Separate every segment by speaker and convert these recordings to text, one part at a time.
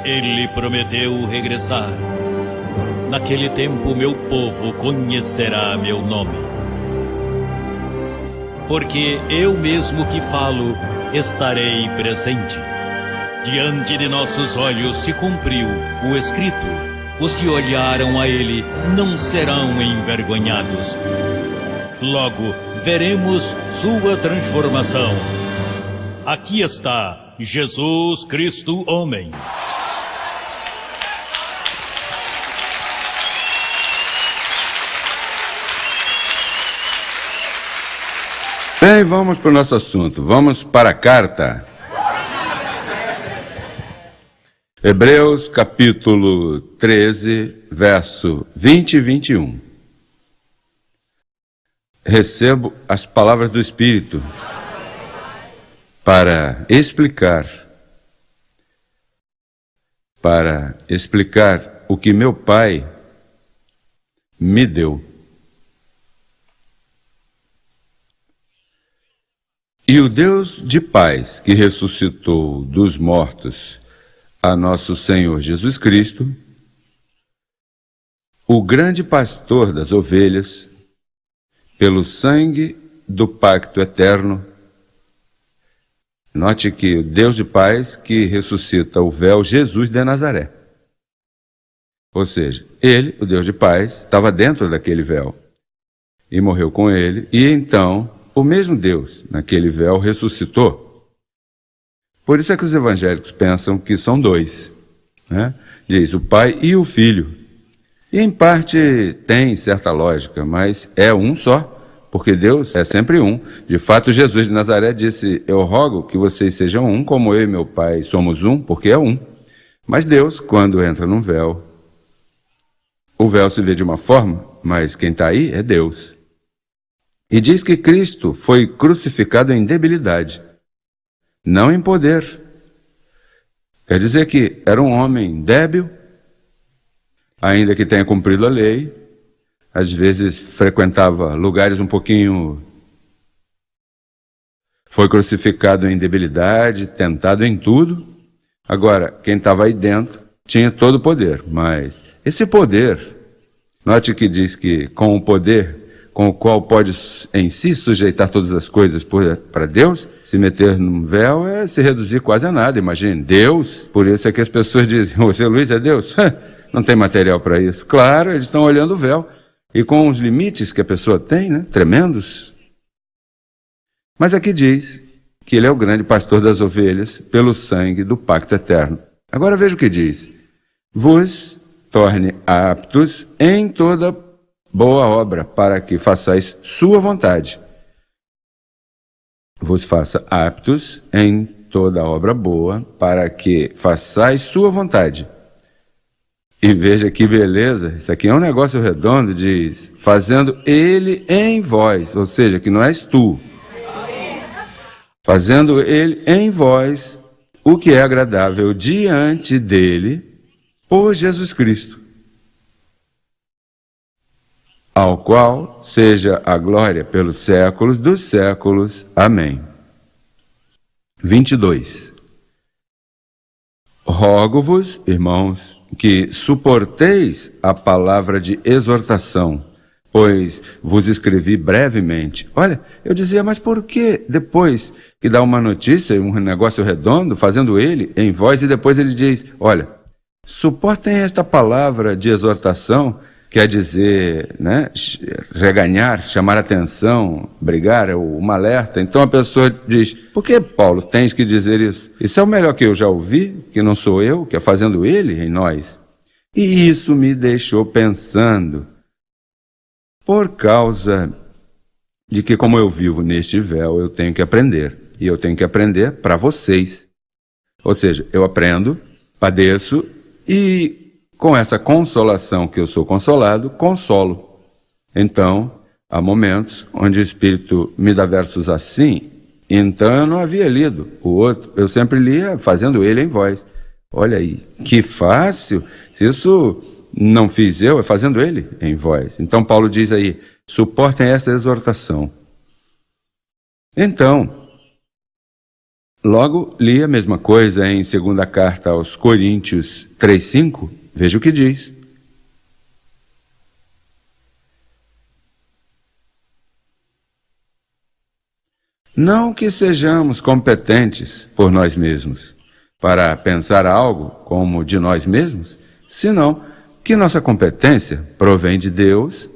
Speaker 1: Ele prometeu regressar. Naquele tempo meu povo conhecerá meu nome. Porque eu mesmo que falo, estarei presente. Diante de nossos olhos se cumpriu o escrito. Os que olharam a ele não serão envergonhados. Logo veremos sua transformação. Aqui está Jesus Cristo homem.
Speaker 2: Bem, vamos para o nosso assunto. Vamos para a carta. Hebreus capítulo 13, verso 20 e 21. Recebo as palavras do Espírito para explicar o que meu Pai me deu. E o Deus de paz, que ressuscitou dos mortos a nosso Senhor Jesus Cristo, o grande pastor das ovelhas, pelo sangue do pacto eterno. Note que o Deus de paz que ressuscita o véu Jesus de Nazaré. Ou seja, ele, o Deus de paz, estava dentro daquele véu e morreu com ele, e então o mesmo Deus, naquele véu, ressuscitou. Por isso é que os evangélicos pensam que são dois, né? Diz o Pai e o Filho. E em parte tem certa lógica, mas é um só, porque Deus é sempre um. De fato, Jesus de Nazaré disse: eu rogo que vocês sejam um, como eu e meu Pai somos um, porque é um. Mas Deus, quando entra num véu, o véu se vê de uma forma, mas quem está aí é Deus. E diz que Cristo foi crucificado em debilidade, não em poder. Quer dizer que era um homem débil, ainda que tenha cumprido a lei, às vezes frequentava lugares um pouquinho... Foi crucificado em debilidade, tentado em tudo. Agora, quem estava aí dentro tinha todo o poder, mas esse poder, note que diz que com o poder com o qual pode em si sujeitar todas as coisas para Deus, se meter num véu é se reduzir quase a nada. Imagine, Deus, por isso é que as pessoas dizem: você, Luiz, é Deus? Não tem material para isso. Claro, eles estão olhando o véu, e com os limites que a pessoa tem, né, tremendos. Mas aqui diz que ele é o grande pastor das ovelhas pelo sangue do pacto eterno. Agora veja o que diz: vos torne aptos em toda boa obra, para que façais sua vontade. Vos faça aptos em toda obra boa, para que façais sua vontade. E veja que beleza, isso aqui é um negócio redondo, diz, fazendo ele em vós, ou seja, que não és tu. Fazendo ele em vós o que é agradável diante dele, por Jesus Cristo. Ao qual seja a glória pelos séculos dos séculos. Amém. 22. Rogo-vos, irmãos, que suporteis a palavra de exortação, pois vos escrevi brevemente. Olha, eu dizia, mas por que depois que dá uma notícia, um negócio redondo, fazendo ele em vós, e depois ele diz, olha, suportem esta palavra de exortação, quer dizer, né, reganhar, chamar atenção, brigar, é uma alerta. Então a pessoa diz, por que, Paulo, tens que dizer isso? Isso é o melhor que eu já ouvi, que não sou eu, que é fazendo ele em nós. E isso me deixou pensando, por causa de que, como eu vivo neste véu, eu tenho que aprender. E eu tenho que aprender para vocês. Ou seja, eu aprendo, padeço e... com essa consolação que eu sou consolado, consolo. Então, há momentos onde o Espírito me dá versos assim, então eu não havia lido o outro, eu sempre lia fazendo ele em voz. Olha aí, que fácil, se isso não fiz eu, é fazendo ele em voz. Então Paulo diz aí, suportem essa exortação. Então, Logo, li a mesma coisa em 2ª carta aos Coríntios 3:5. Veja o que diz. Não que sejamos competentes por nós mesmos para pensar algo como de nós mesmos, senão que nossa competência provém de Deus,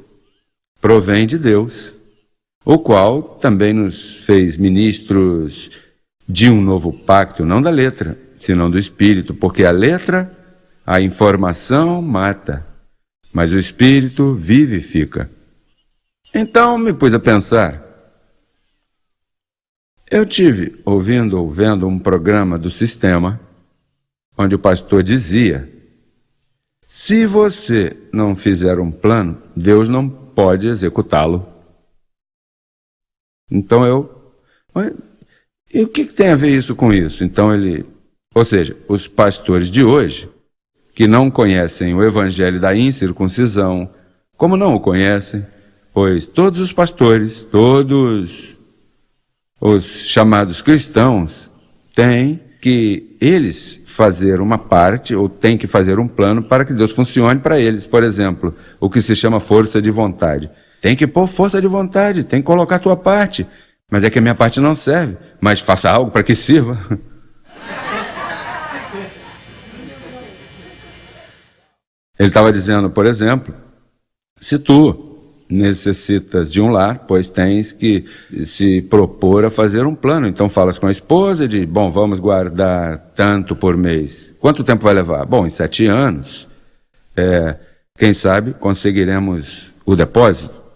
Speaker 2: o qual também nos fez ministros de um novo pacto, não da letra, senão do Espírito, porque a letra, a informação mata, mas o Espírito vivifica. Então me pus a pensar. Eu tive ouvindo ou vendo um programa do Sistema, onde o pastor dizia: se você não fizer um plano, Deus não pode executá-lo. Então e o que tem a ver isso com isso? Então ou seja, os pastores de hoje, que não conhecem o evangelho da incircuncisão, como não o conhecem, pois todos os pastores, todos os chamados cristãos, têm que eles fazer uma parte, ou têm que fazer um plano para que Deus funcione para eles. Por exemplo, o que se chama força de vontade. Tem que pôr força de vontade, tem que colocar a tua parte. Mas é que a minha parte não serve, mas faça algo para que sirva. Ele estava dizendo, por exemplo, se tu necessitas de um lar, pois tens que se propor a fazer um plano. Então falas com a esposa e diz, bom, vamos guardar tanto por mês. Quanto tempo vai levar? Bom, em 7 anos, quem sabe conseguiremos o depósito.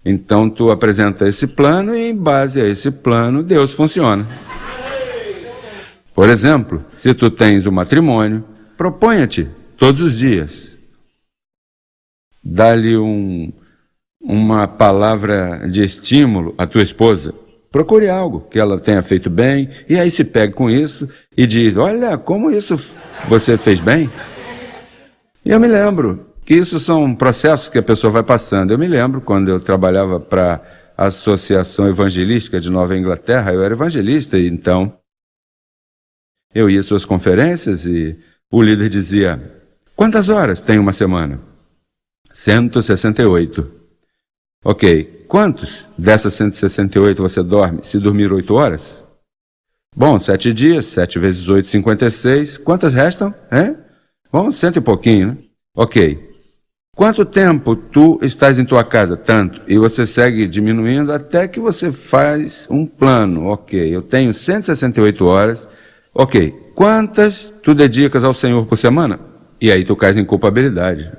Speaker 2: Então tu apresenta esse plano e em base a esse plano Deus funciona. Por exemplo, se tu tens um matrimônio, proponha-te todos os dias. Dá-lhe uma palavra de estímulo à tua esposa. Procure algo que ela tenha feito bem e aí se pegue com isso e diz, olha, como isso você fez bem. E eu me lembro que isso são processos que a pessoa vai passando. Eu me lembro quando eu trabalhava para a Associação Evangelística de Nova Inglaterra, eu era evangelista e então eu ia às suas conferências e o líder dizia, quantas horas tem uma semana? 168. Ok, quantos dessas 168 você dorme? Se dormir 8 horas? Bom, 7 dias, 7 vezes 8, 56. Quantas restam? Bom, 100 e pouquinho, né? Ok. Quanto tempo tu estás em tua casa? Tanto. E você segue diminuindo até que você faz um plano. Ok, eu tenho 168 horas. Ok, quantas tu dedicas ao Senhor por semana? E aí tu cais em culpabilidade.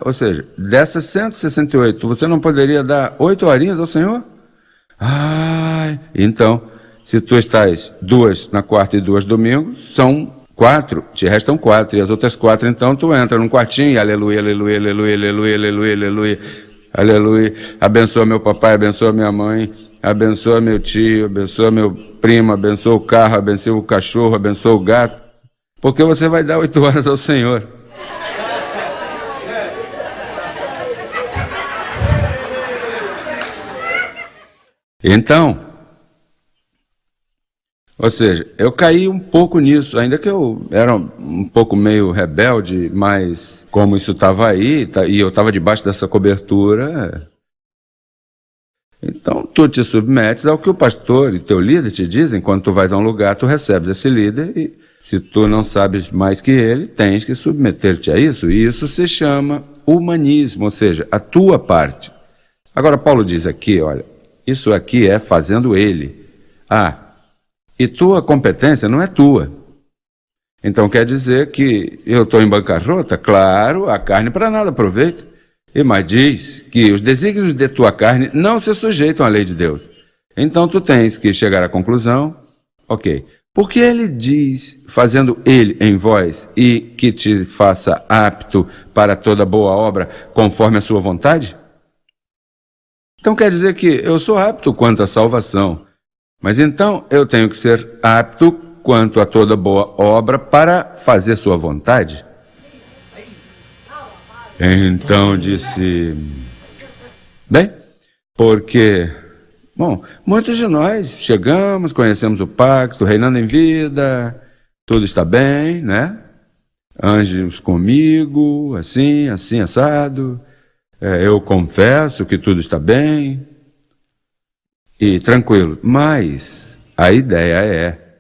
Speaker 2: Ou seja, dessas 168, você não poderia dar 8 horinhas ao Senhor? Então, se tu estás 2 na quarta e 2 domingos, são 4, te restam 4, e as outras 4, então tu entra num quartinho e aleluia, aleluia, aleluia, aleluia, aleluia, aleluia, aleluia, abençoa meu papai, abençoa minha mãe, abençoa meu tio, abençoa meu primo, abençoa o carro, abençoa o cachorro, abençoa o gato, porque você vai dar 8 horas ao Senhor. Então, ou seja, eu caí um pouco nisso, ainda que eu era um pouco meio rebelde, mas como isso estava aí, e eu estava debaixo dessa cobertura, então tu te submetes ao que o pastor e teu líder te dizem. Quando tu vais a um lugar, tu recebes esse líder e se tu não sabes mais que ele, tens que submeter-te a isso. E isso se chama humanismo, ou seja, a tua parte. Agora Paulo diz aqui, olha, isso aqui é fazendo ele. E tua competência não é tua. Então quer dizer que eu estou em bancarrota? Claro, a carne para nada aproveita. Mas diz que os desígnios de tua carne não se sujeitam à lei de Deus. Então tu tens que chegar à conclusão, ok, porque ele diz, fazendo ele em vós, e que te faça apto para toda boa obra, conforme a sua vontade? Então quer dizer que eu sou apto quanto à salvação, mas então eu tenho que ser apto quanto a toda boa obra para fazer sua vontade? Então disse, bem, porque Bom, muitos de nós chegamos, conhecemos o pacto, reinando em vida, tudo está bem, né? Anjos comigo, assim, assado. Eu confesso que tudo está bem e tranquilo. Mas a ideia é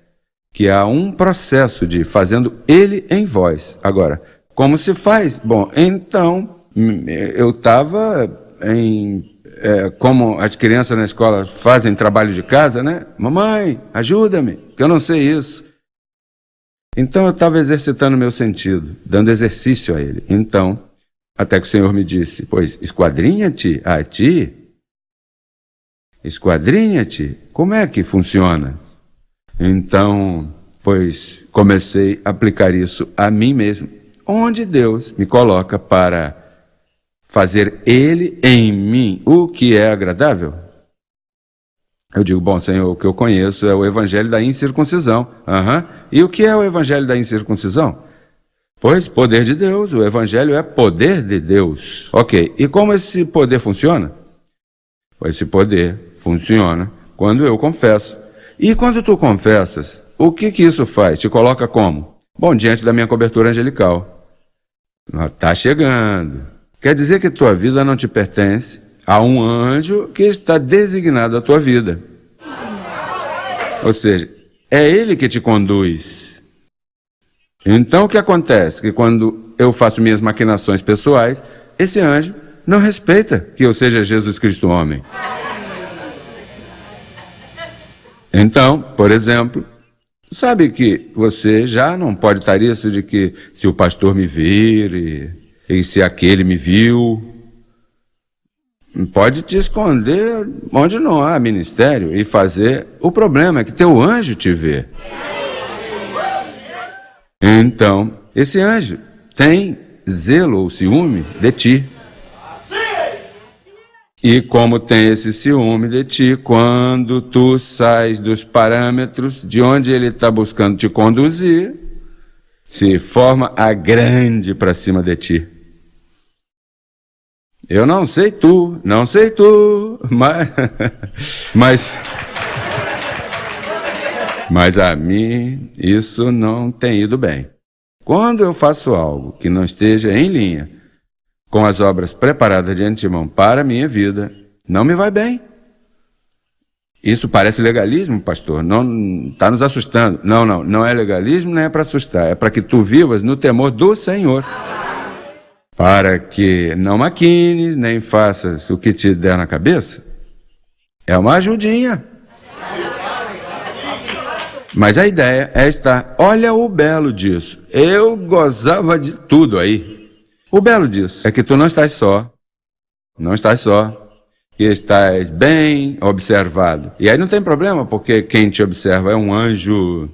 Speaker 2: que há um processo de fazendo ele em vós. Agora, como se faz? Bom, então, eu estava como as crianças na escola fazem trabalho de casa, né? Mamãe, ajuda-me, que eu não sei isso. Então eu estava exercitando meu sentido, dando exercício a ele. Então, até que o Senhor me disse, pois, esquadrinha-te a ti. Esquadrinha-te. Como é que funciona? Então, pois, comecei a aplicar isso a mim mesmo. Onde Deus me coloca para fazer Ele em mim o que é agradável? Eu digo, bom, Senhor, o que eu conheço é o evangelho da incircuncisão. E o que é o evangelho da incircuncisão? Pois, poder de Deus, o evangelho é poder de Deus. Ok, e como esse poder funciona? Esse poder funciona quando eu confesso. E quando tu confessas, o que isso faz? Te coloca como? Bom, diante da minha cobertura angelical. Está chegando. Quer dizer que tua vida não te pertence a um anjo que está designado à tua vida. Ou seja, é ele que te conduz. Então o que acontece? Que quando eu faço minhas maquinações pessoais, esse anjo não respeita que eu seja Jesus Cristo homem. Então, por exemplo, sabe que você já não pode estar isso de que se o pastor me vir e se aquele me viu, pode te esconder onde não há ministério e fazer. O problema é que teu anjo te vê. Então, esse anjo tem zelo ou ciúme de ti. E como tem esse ciúme de ti, quando tu sais dos parâmetros de onde ele está buscando te conduzir, se forma a grande para cima de ti. Eu não sei tu, mas a mim isso não tem ido bem. Quando eu faço algo que não esteja em linha com as obras preparadas de antemão para a minha vida, não me vai bem. Isso parece legalismo, pastor? Não está nos assustando. Não é legalismo, nem é para assustar. É para que tu vivas no temor do Senhor. Para que não maquines, nem faças o que te der na cabeça. É uma ajudinha. Mas a ideia é estar, olha o belo disso. Eu gozava de tudo aí. O belo disso é que tu não estás só, que estás bem observado. E aí não tem problema, porque quem te observa é um anjo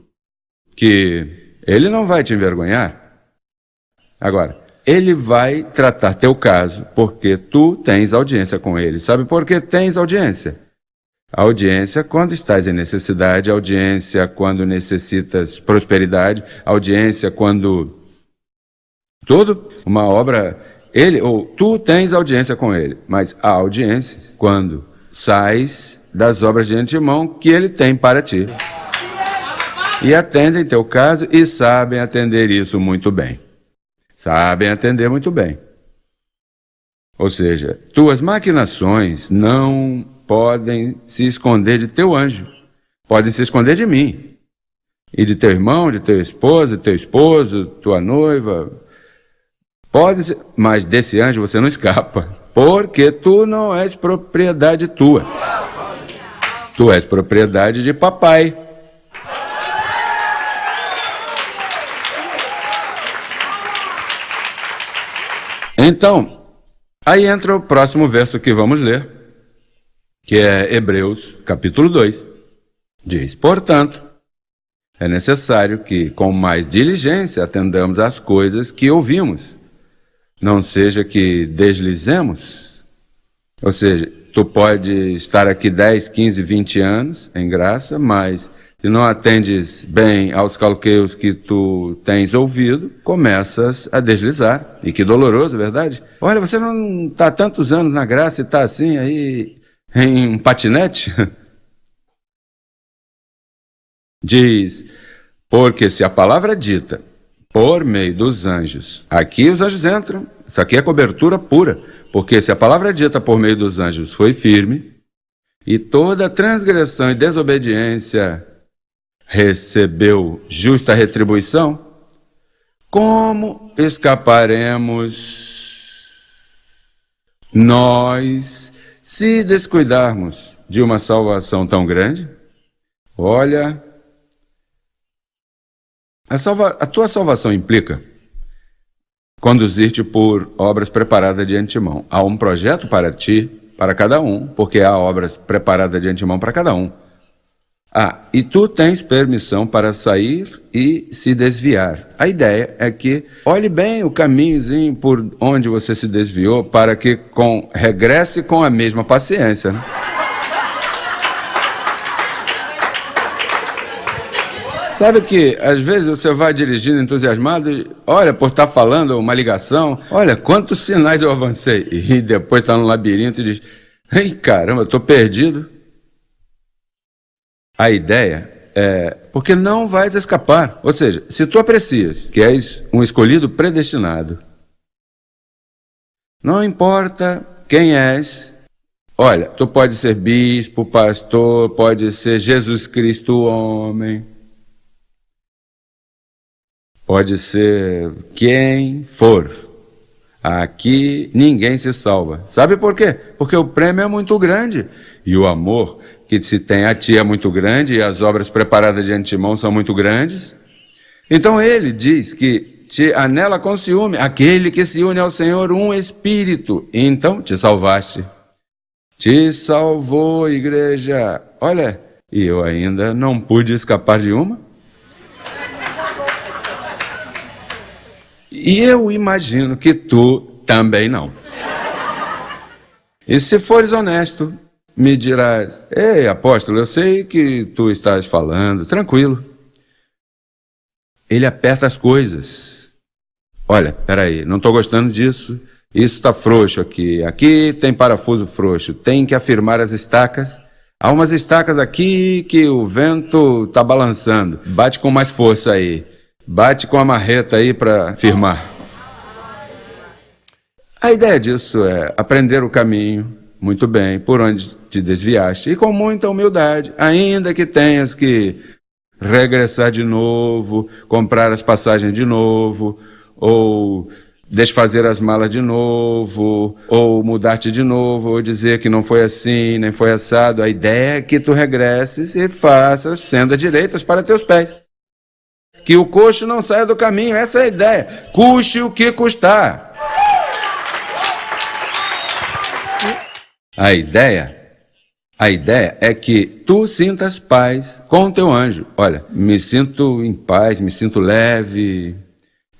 Speaker 2: que ele não vai te envergonhar. Agora, ele vai tratar teu caso, porque tu tens audiência com ele. Sabe por que tens audiência? Audiência quando estás em necessidade, audiência quando necessitas prosperidade, audiência quando tudo, uma obra, ele ou tu tens audiência com ele, mas a audiência quando sais das obras de antemão que ele tem para ti. E atendem teu caso e sabem atender isso muito bem. Sabem atender muito bem. Ou seja, tuas maquinações não podem se esconder de teu anjo, podem se esconder de mim. E de teu irmão, de teu esposo, tua noiva. Pode ser, mas desse anjo você não escapa, porque tu não és propriedade tua. Tu és propriedade de papai. Então, aí entra o próximo verso que vamos ler, que é Hebreus, capítulo 2. Diz, portanto, é necessário que com mais diligência atendamos às coisas que ouvimos. Não seja que deslizemos. Ou seja, tu pode estar aqui 10, 15, 20 anos em graça, mas se não atendes bem aos calqueios que tu tens ouvido, começas a deslizar. E que doloroso, verdade? Olha, você não está há tantos anos na graça e está assim aí, em um patinete? Diz, porque se a palavra é dita por meio dos anjos, aqui os anjos entram, isso aqui é cobertura pura, porque se a palavra é dita por meio dos anjos foi firme, e toda transgressão e desobediência recebeu justa retribuição, como escaparemos nós se descuidarmos de uma salvação tão grande? Olha, a tua salvação implica conduzir-te por obras preparadas de antemão. Há um projeto para ti, para cada um, porque há obras preparadas de antemão para cada um. E tu tens permissão para sair e se desviar. A ideia é que olhe bem o caminhozinho por onde você se desviou para que regresse com a mesma paciência, né? Sabe que às vezes você vai dirigindo entusiasmado e olha, por estar falando uma ligação, olha quantos sinais eu avancei. E depois está no labirinto e diz, ei caramba, eu estou perdido. A ideia é, porque não vais escapar. Ou seja, se tu aprecias que és um escolhido predestinado, não importa quem és, olha, tu pode ser bispo, pastor, pode ser Jesus Cristo homem, pode ser quem for. Aqui ninguém se salva. Sabe por quê? Porque o prêmio é muito grande e o amor que se tem a ti é muito grande e as obras preparadas de antemão são muito grandes. Então ele diz que te anela com ciúme aquele que se une ao Senhor um espírito. Então te salvaste. Te salvou, igreja. Olha, e eu ainda não pude escapar de uma. E eu imagino que tu também não. E se fores honesto, me dirás, ei, apóstolo, eu sei que tu estás falando, tranquilo. Ele aperta as coisas. Olha, peraí, não estou gostando disso, isso está frouxo aqui, aqui tem parafuso frouxo, tem que afirmar as estacas. Há umas estacas aqui que o vento está balançando, bate com mais força aí. Bate com a marreta aí para firmar. A ideia disso é aprender o caminho, muito bem, por onde te desviaste, e com muita humildade, ainda que tenhas que regressar de novo, comprar as passagens de novo, ou desfazer as malas de novo, ou mudar-te de novo, ou dizer que não foi assim, nem foi assado. A ideia é que tu regresses e faças sendas direitas para teus pés. Que o coxo não saia do caminho, essa é a ideia. Custe o que custar. A ideia é que tu sintas paz com o teu anjo. Olha, me sinto em paz, me sinto leve,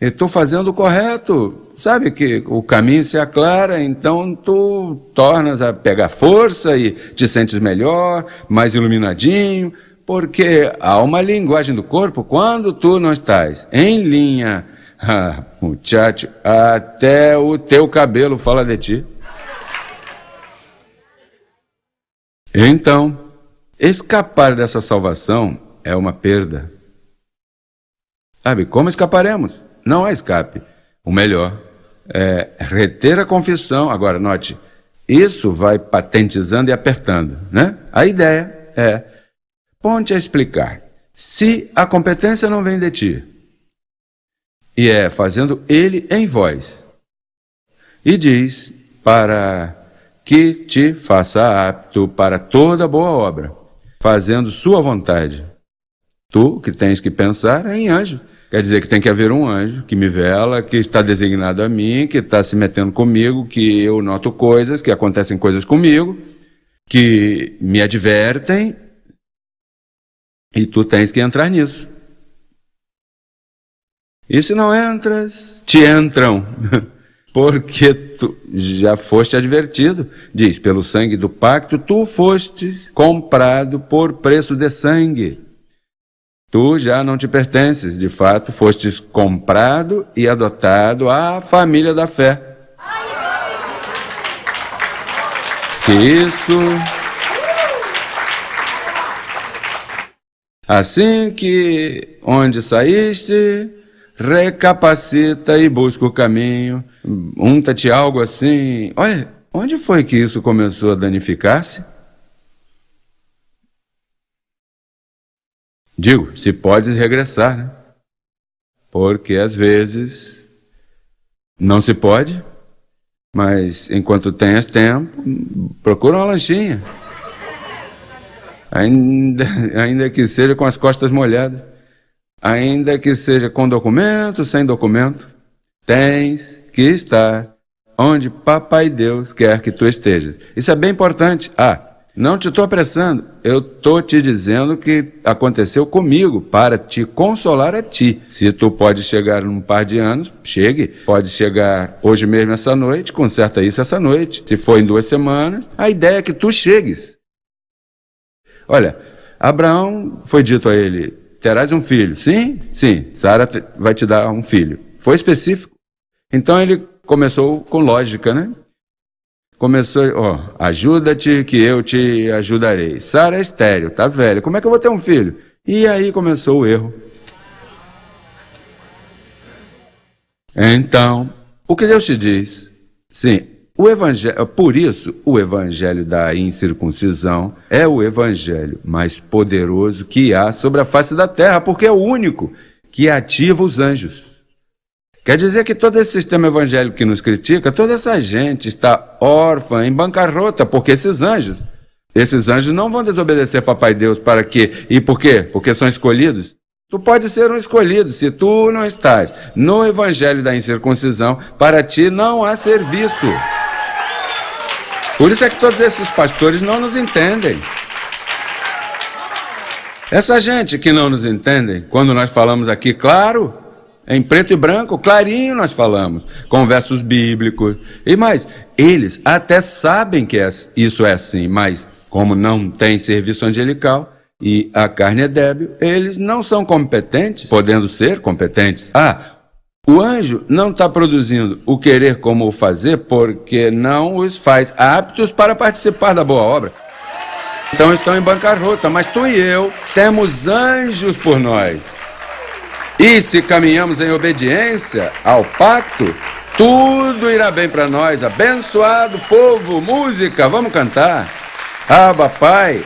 Speaker 2: eu estou fazendo o correto. Sabe que o caminho se aclara, então tu tornas a pegar força e te sentes melhor, mais iluminadinho. Porque há uma linguagem do corpo quando tu não estás em linha. Muchacho, até o teu cabelo fala de ti. Então, escapar dessa salvação é uma perda. Sabe, como escaparemos? Não há escape. O melhor é reter a confissão. Agora, note, isso vai patentizando e apertando, né? A ideia é ponte a explicar. Se a competência não vem de ti, e é fazendo ele em vós, e diz para que te faça apto para toda boa obra, fazendo sua vontade. Tu que tens que pensar é em anjo. Quer dizer que tem que haver um anjo que me vela, que está designado a mim, que está se metendo comigo, que eu noto coisas, que acontecem coisas comigo, que me advertem. E tu tens que entrar nisso. E se não entras, te entram. Porque tu já foste advertido. Diz, pelo sangue do pacto, tu foste comprado por preço de sangue. Tu já não te pertences. De fato, fostes comprado e adotado à família da fé. Que isso Assim que onde saíste, recapacita e busca o caminho. Unta-te algo assim. Olha, onde foi que isso começou a danificar-se? Digo, se podes regressar, né? Porque às vezes não se pode, mas enquanto tenhas tempo, procura uma lanchinha. Ainda que seja com as costas molhadas, ainda que seja com documento, sem documento, tens que estar onde Papai Deus quer que tu estejas. Isso é bem importante. Não te estou apressando, eu estou te dizendo que aconteceu comigo, para te consolar a ti. Se tu pode chegar num par de anos, chegue. Pode chegar hoje mesmo, essa noite, conserta isso essa noite. Se for em 2 semanas, a ideia é que tu chegues. Olha, Abraão foi dito a ele, terás um filho. Sim, Sara vai te dar um filho. Foi específico. Então ele começou com lógica, né? Começou, ajuda-te que eu te ajudarei. Sara é estéril, tá velha, como é que eu vou ter um filho? E aí começou o erro. Então, o que Deus te diz? Sim, o evangelho, por isso o evangelho da incircuncisão é o evangelho mais poderoso que há sobre a face da terra, porque é o único que ativa os anjos. Quer dizer que todo esse sistema evangélico que nos critica, toda essa gente está órfã, em bancarrota, porque esses anjos não vão desobedecer Papai Deus para quê? E por quê? Porque são escolhidos? Tu pode ser um escolhido, se tu não estás no evangelho da incircuncisão, para ti não há serviço. Por isso é que todos esses pastores não nos entendem. Essa gente que não nos entende, quando nós falamos aqui, claro, em preto e branco, clarinho nós falamos, com versos bíblicos. E mais, eles até sabem que isso é assim, mas como não tem serviço angelical e a carne é débil, eles não são competentes, podendo ser competentes. O anjo não está produzindo o querer como o fazer porque não os faz aptos para participar da boa obra. Então estão em bancarrota, mas tu e eu temos anjos por nós. E se caminhamos em obediência ao pacto, tudo irá bem para nós. Abençoado povo, música, vamos cantar. Abba, Pai,